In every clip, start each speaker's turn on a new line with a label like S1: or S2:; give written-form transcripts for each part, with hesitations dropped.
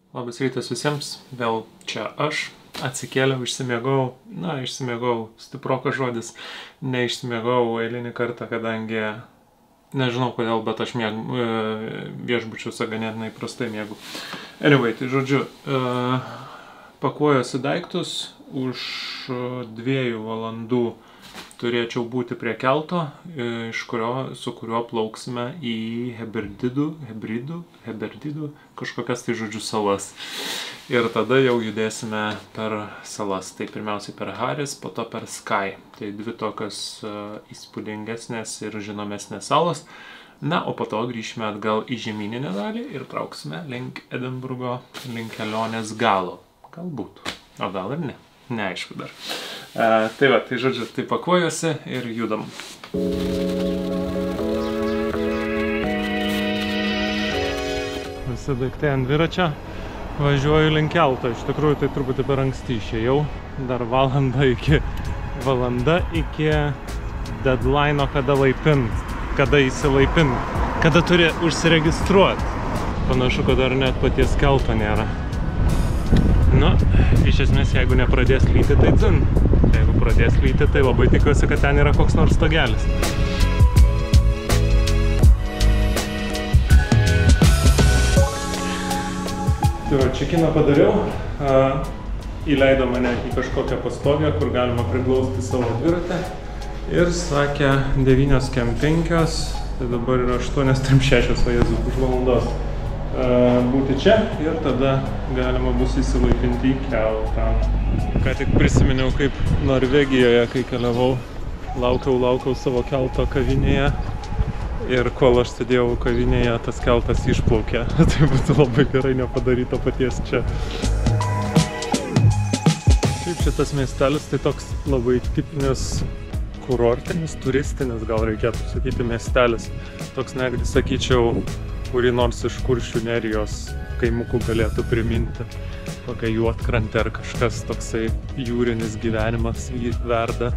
S1: Labas rytas visiems, vėl čia aš atsikėliau, išsimiegau, stiprokas žodis, neišsimiegau eilinį kartą, kadangi nežinau kodėl, bet aš viešbučiuose ganėtinai prastai miegu. Anyway, tai žodžiu, pakuojuosi daiktus, už 2 valandų turėčiau būti prie kelto, su kuriuo plauksime į Hebridų, kažkokias tai žodžiu salas. Ir tada jau judėsime per salas. Tai pirmiausiai per Haris, po to per Skye. Tai 2 tokios įspūdingesnės ir žinomesnės salos. Na, o po to grįšime atgal į žemyninę dalį ir trauksime link Edinburgo, link kelionės galo. Galbūt. O gal ir ne. Neaišku dar. Tai va, tai žodžiu, tai pakuojuosi ir judam. Visi daiktai ant dviračio, važiuoju link kelto. Iš tikrųjų, tai truputį per anksti išėjau. Dar valanda iki deadline'o, kada įsilaipint, kada turi užsiregistruoti. Panašu, kad dar net paties kelto nėra. Nu, iš esmės, jeigu nepradės lyti, tai dzin. Jeigu pradės lyti, tai labai tikiuosi, kad ten yra koks nors stogelis. Tai va, čekiną padariau. Įleido mane į kažkokią pastogę, kur galima priglausti savo dviratę. Ir sakė 9:05, tai dabar yra 8:36 už valandos. Būti čia ir tada galima bus įsilaipinti į keltą. Ką tik prisiminiau, kaip Norvegijoje, kai keliavau, laukiau savo kelto kavinėje ir kol aš sėdėjau kavinėje, tas keltas išplaukė. Tai būtų labai gerai nepadaryti to paties čia. Šiaip šitas miestelis tai toks labai tipinis kurortinis, turistinis, gal reikėtų sakyti, miestelis. Toks netgi, sakyčiau, kurį nors iš Kuršių Nerijos kaimukų galėtų priminti. Kokia Juodkrantė ar kažkas toksai jūrinis gyvenimas verda.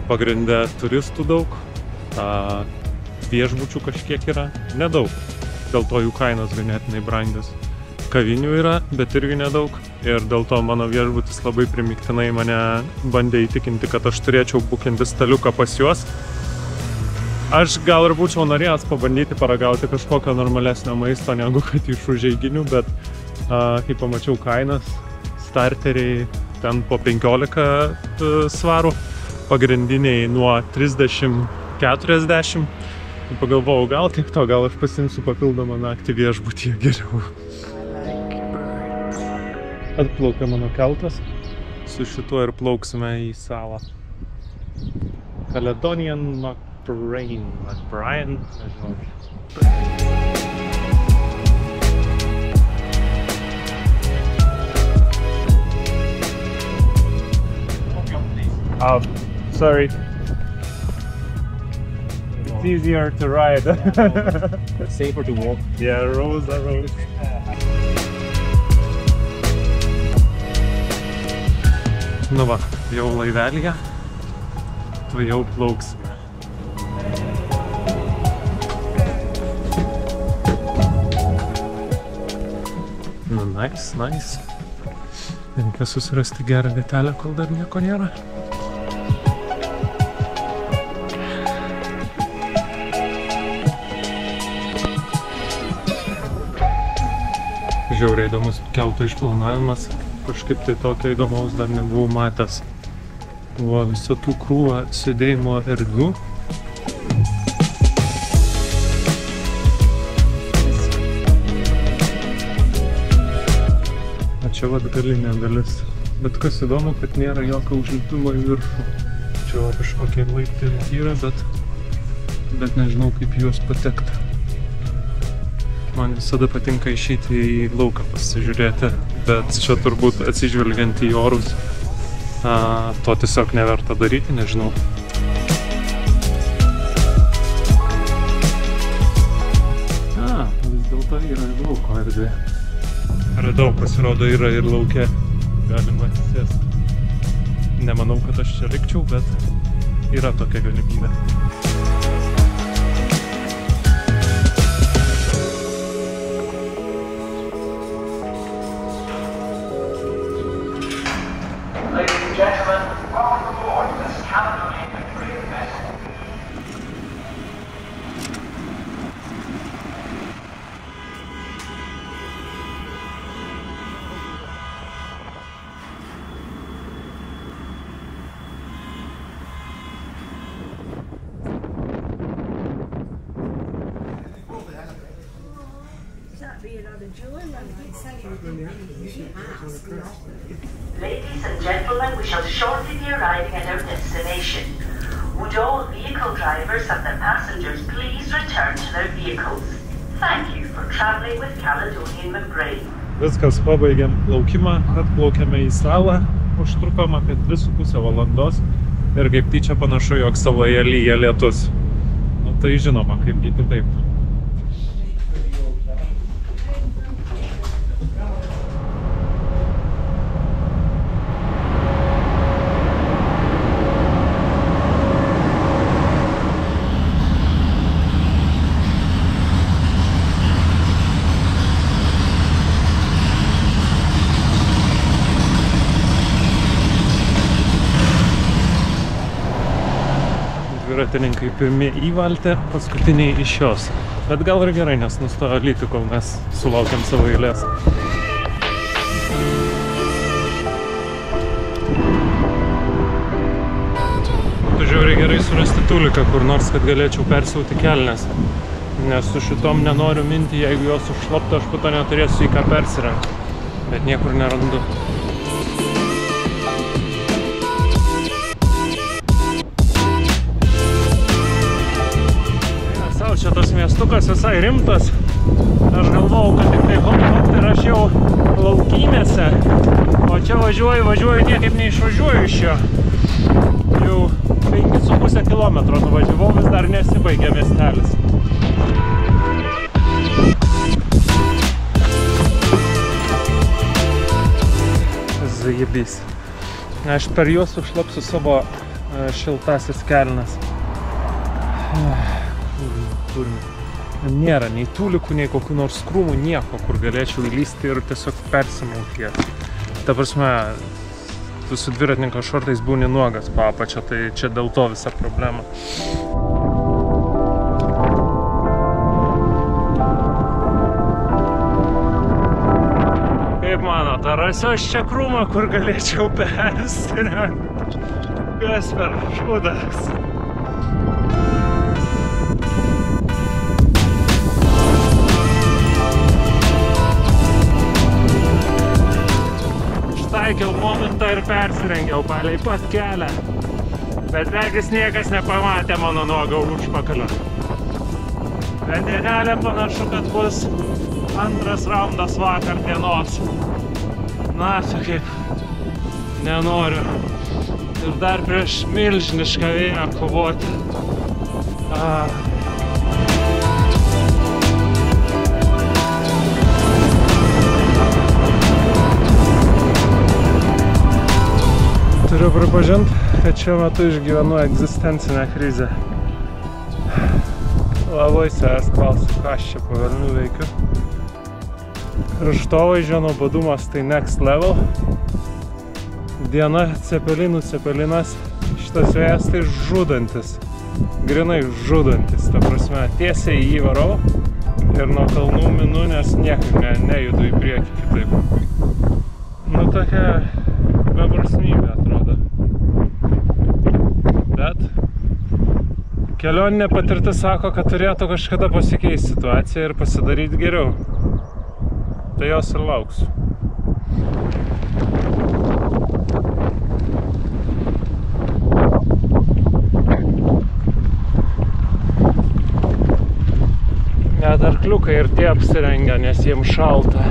S1: Pagrinde turistų daug, viešbučių kažkiek yra, nedaug. Dėl to jų kainos ganėtinai brangios. Kavinių yra, bet irgi nedaug. Ir dėl to mano viešbutis labai primiktinai mane bandė įtikinti, kad aš turėčiau bukinti staliuką pas juos. Aš gal ir būčiau norėjęs pabandyti paragauti kažkokio normalesnio maisto negu kad iš užeiginių, bet kai pamačiau kainas, starteriai ten po 15 svarų, pagrindiniai nuo 30-40. Pagalvojau, gal tiek to, gal aš pasiimsiu papildomą naktį viešbutyje geriau. Atplaukė mano keltas, su šituo ir plauksime į salą. Caledonian Brian, nežinau. Sorry. It's easier to ride.
S2: Safer to walk.
S1: Yeah, rows. Nu va, jau laivelyje, tu jau plauksime. Nu, nice. Reikia susirasti gerą vietelę, kol dar nieko nėra. Žiauriai įdomus kelto išplanavimas. Kažkaip tai tokio įdomaus dar nebuvau matęs. Buvo visokių krūvą sėdėjimo erdvių. Čia atgalinė dalis. Bet kas įdomu, kad nėra jokio užlipimo į viršų. Čia kažkokie laiptai yra, bet nežinau, kaip juos patekti. Man visada patinka išeiti į lauką pasižiūrėti, bet čia turbūt atsižvelgiant į orus, to tiesiog neverta daryti, nežinau. Vis dėlto yra ir lauko erdvė. Radau, pasirodo, yra ir lauke. Galima atsisėsti. Nemanau, kad aš čia likčiau, bet yra tokia galimybė.
S3: Ladies and gentlemen, we shall shortly be arriving at our destination. Would all vehicle drivers and the passengers please return to their vehicles? Thank you for traveling with Caledonian Membrane.
S1: Viskas, pabaigėm plaukimą, atplaukėme į salą, užtrukom apie 2,5 valandos ir kaip tyčia panašu, jog saloje lyja lietus. Nu, tai žinoma, kaipgi kitaip. Dviratininkai pirmi į valtį, paskutiniai iš jos. Bet gal ir gerai, nes nustojo lyti, kol mes sulaukiam savo eilės. Tu žiauriai gerai surasti tuliką kur nors, kad galėčiau persiauti kelnes. Nes su šitom nenoriu minti, jeigu jos užšlapta, aš po to neturėsiu į ką persirengti. Bet niekur nerandu. Čia tas miestukas visai rimtas. Aš galvojau, kad tik tai hop ir aš jau laukymėse. O čia važiuoju, niekaip neišvažiuoju iš jo. Jau 5,5 kilometro nuvažiavau, vis dar nesibaigė miestelis. Zajebys. Aš per juos užšlapsiu savo šiltasis kelnes. Nėra nei tulikų, nei kokių nors krūmų, nieko, kur galėčiau įlysti ir tiesiog persimauti. Ta prasme, tu su dviratininko šortais būni nuogas po apačia, tai čia dėl to visa problema. Kaip manot, ar rasiu aš čia krūmą, kur galėčiau persirengti? Kas per šūdas? Taikiau momentą ir persirengiau palei pat kelią. Bet regis niekas nepamatė mano nuogo užpakalio. Bet dienelė panašu, kad bus antras raundas vakar dienos. Na, čia kaip nenoriu. Ir dar prieš milžinišką vėją kovoti. Turiu pripažinti, kad šiuo metu išgyvenu egzistencinę krizę. Labai savęs klausiu, ką aš čia po velnių veikiu. Kraštovaizdžio nuobodumas tai next level. Diena cepelinų cepelinas. Šitas vėjas tai žudantis. Grinai žudantis. Ta prasme, tiesiai į jį varau ir nuo kalnų minu, nes niekaip nejudu į priekį kitaip. Nu, tokia beprasmybė atrodo. Bet kelioninė patirtis sako, kad turėtų kažkada pasikeisti situaciją ir pasidaryti geriau. Tai jos ir lauksiu. Net arkliukai ir tie apsirengia, nes jiems šalta.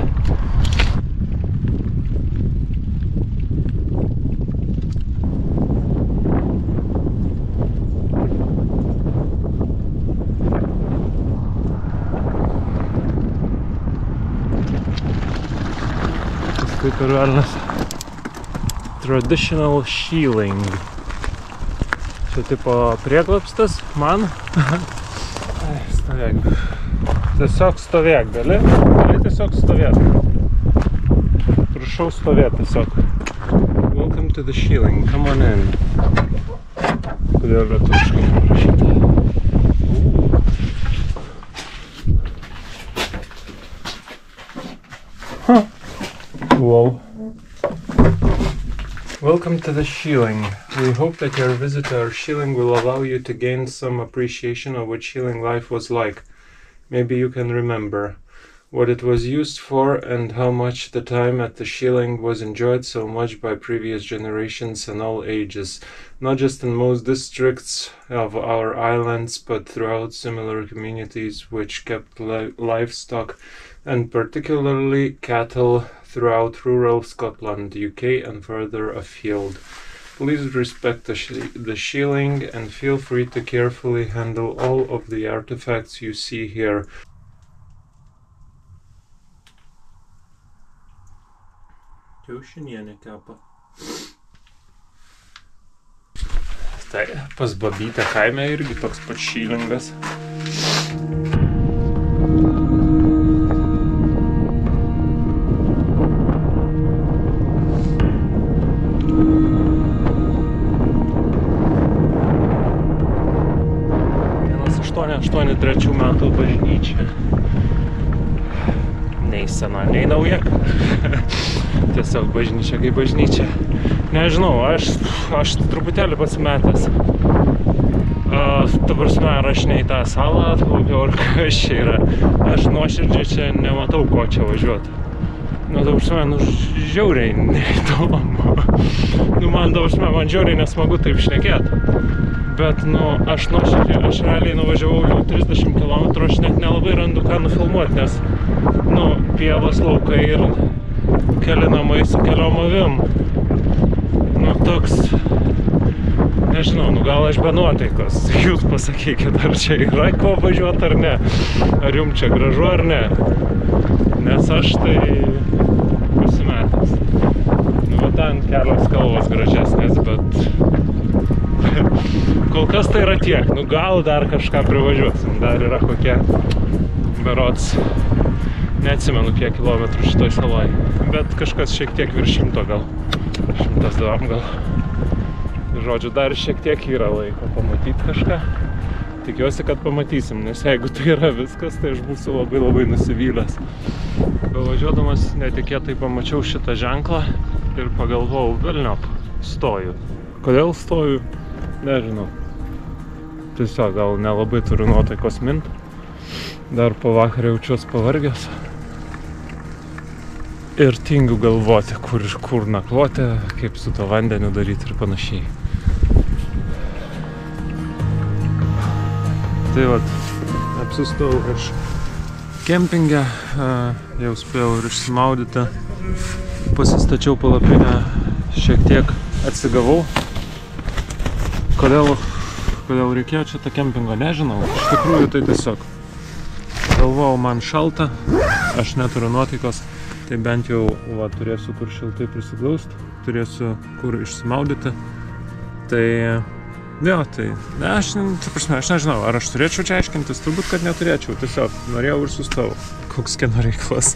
S1: Kaip ir velnas. Traditional shieling. Čia tipo prieglobstis man. Stovėk. Tiesiog stovėk, gali tiesiog stovėti. Prašau stovėti tiesiog. Welcome to the shieling, come on in. Kodėl lietuviškai parašyta? Whoa. Welcome to the shieling. We hope that your visit to our shieling will allow you to gain some appreciation of what shieling life was like. Maybe you can remember. what it was used for, and how much the time at the shieling was enjoyed so much by previous generations and all ages, not just in most districts of our islands, but throughout similar communities which kept livestock, and particularly cattle, throughout rural Scotland, UK, and further afield. Please respect the shieling and feel free to carefully handle all of the artifacts you see here. Kiaušinienė kepa. Tai pas babytę kaime irgi toks pats šylingas. Vienas 883 metų bažnyčia. Nei sena, nei nauja. Tiesiog bažnyčia kaip bažnyčia. Nežinau, aš truputėlį pasimetęs. Ta prasme, ar aš ne į tą salą atplaukiau, ar kas čia yra. Aš nuoširdžiai čia nematau, ko čia važiuoti. Ta prasme, žiauriai neįdomu. Man ta prasme, man žiauriai nesmagu taip šnekėti. Bet, aš nuoširdžiai, aš realiai nuvažiavau jau 30 km, aš net nelabai randu ką nufilmuoti, nes, pievas, laukai ir keli namai su keliom avim. Toks, nežinau, gal aš be nuotaikos. Jūs pasakykit, ar čia yra ko važiuoti ar ne. Ar jums čia gražu ar ne. Nes aš tai pasimetęs. Ten kelios kalvos gražesnės, bet kol kas tai yra tiek. Gal dar kažką privažiuosim. Dar yra kokie berods, neatsimenu kiek kilometrų šitoj saloj. Bet kažkas šiek tiek virš 100 gal. 102 gal. Žodžiu, dar šiek tiek yra laiko pamatyti kažką. Tikiuosi, kad pamatysim, nes jeigu tai yra viskas, tai aš būsiu labai labai nusivylęs. Bevažiuodamas netikėtai pamačiau šitą ženklą ir pagalvojau, velniop, stoju. Kodėl stoju? Nežinau. Tiesiog gal nelabai turiu nuotaikos mint. Dar po vakarą jaučiuos pavargęs. Ir tingiu galvoti, kur nakvoti, kaip su to vandeniu daryti ir panašiai. Tai vat, apsistojau aš kempinge, jau spėjau ir išsimaudyti. Pasistačiau palapinę, šiek tiek atsigavau. Kodėl reikėjo čia tą kempingo, nežinau. Iš tikrųjų tai tiesiog galvojau, man šalta, aš neturiu nuotaikos. Tai bent jau turėsiu kur šiltai prisiglausti, turėsiu kur išsimaudyti. Tai, aš nežinau, ar aš turėčiau čia aiškintis, turbūt, kad neturėčiau, tiesiog norėjau ir sustojau. Koks kieno reikalas.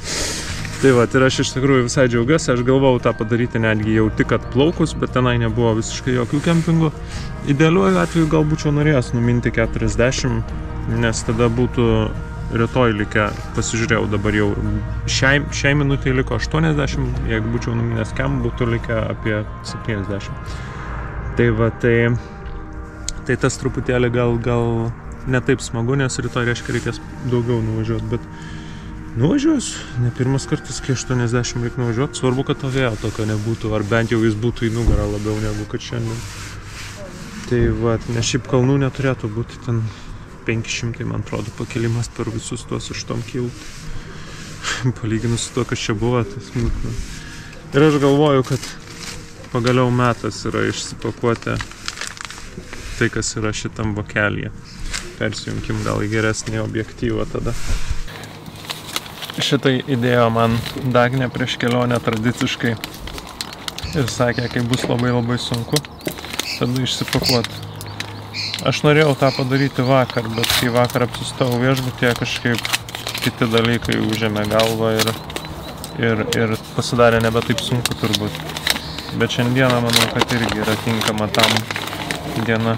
S1: Tai ir aš iš tikrųjų visai džiaugiuosi, aš galvojau tą padaryti netgi jau tik atplaukus, bet tenai nebuvo visiškai jokių kempingų. Idealiuoju atveju gal būčiau norėjęs numinti 40, nes tada būtų rytoj likę, pasižiūrėjau, dabar jau šiai minutei liko 80, jeigu būčiau numinęs kem, būtų likę apie 70. Tai tas truputėlį gal netaip smagu, nes rytoj reiškia reikės daugiau nuvažiuoti, bet nuvažiuosiu, ne pirmas kartas, kai 80 reikia nuvažiuoti, svarbu, kad to vėjo tokio nebūtų, ar bent jau jis būtų į nugarą labiau negu kad šiandien. Tai nes šiaip kalnų neturėtų būti ten 500, man atrodo, pakelimas per visus tuos iš tom kilti. Palyginus su to, kas čia buvo, tai smulkna. Ir aš galvoju, kad pagaliau metas yra išsipakuoti tai, kas yra šitam vokelyje. Persijunkim gal į geresnį objektyvą tada. Šitai idėjo man Dagnė prieš kelionę tradiciškai ir sakė, kai bus labai labai sunku, tada išsipakuoti. Aš norėjau tą padaryti vakar, bet kai vakar apsistojau viešbutyje, kažkaip kiti dalykai užėmė galvą ir pasidarė nebe taip sunku turbūt. Bet šiandieną manau, kad irgi yra tinkama tam diena.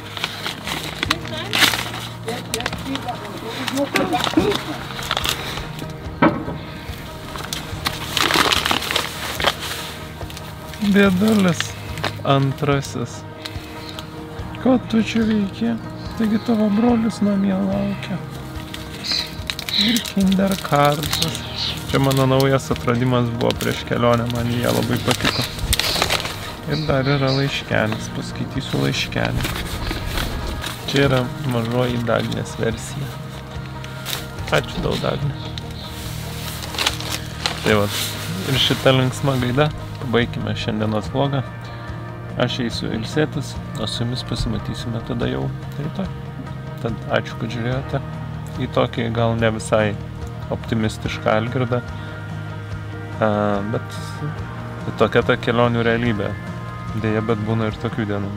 S1: Dėdulis antrasis. Ko tu čia veiki? Taigi tavo brolis namie laukia. Ir kinderkartas. Čia mano naujas atradimas buvo prieš kelionę, man jie labai patiko. Ir dar yra laiškelis, paskaitysiu laiškelį. Čia yra mažoji Dagnės versija. Ačiū daug, Dagnė. Tai va, ir šitą linksmą gaidą pabaikime šiandienos vlogą. Aš eisiu ilsėtis, o su jumis pasimatysime tada jau rytoj. Tad ačiū, kad žiūrėjote į tokį gal ne visai optimistišką Algirdą, bet tokia ta kelionių realybė. Deja, bet būna ir tokių dienų.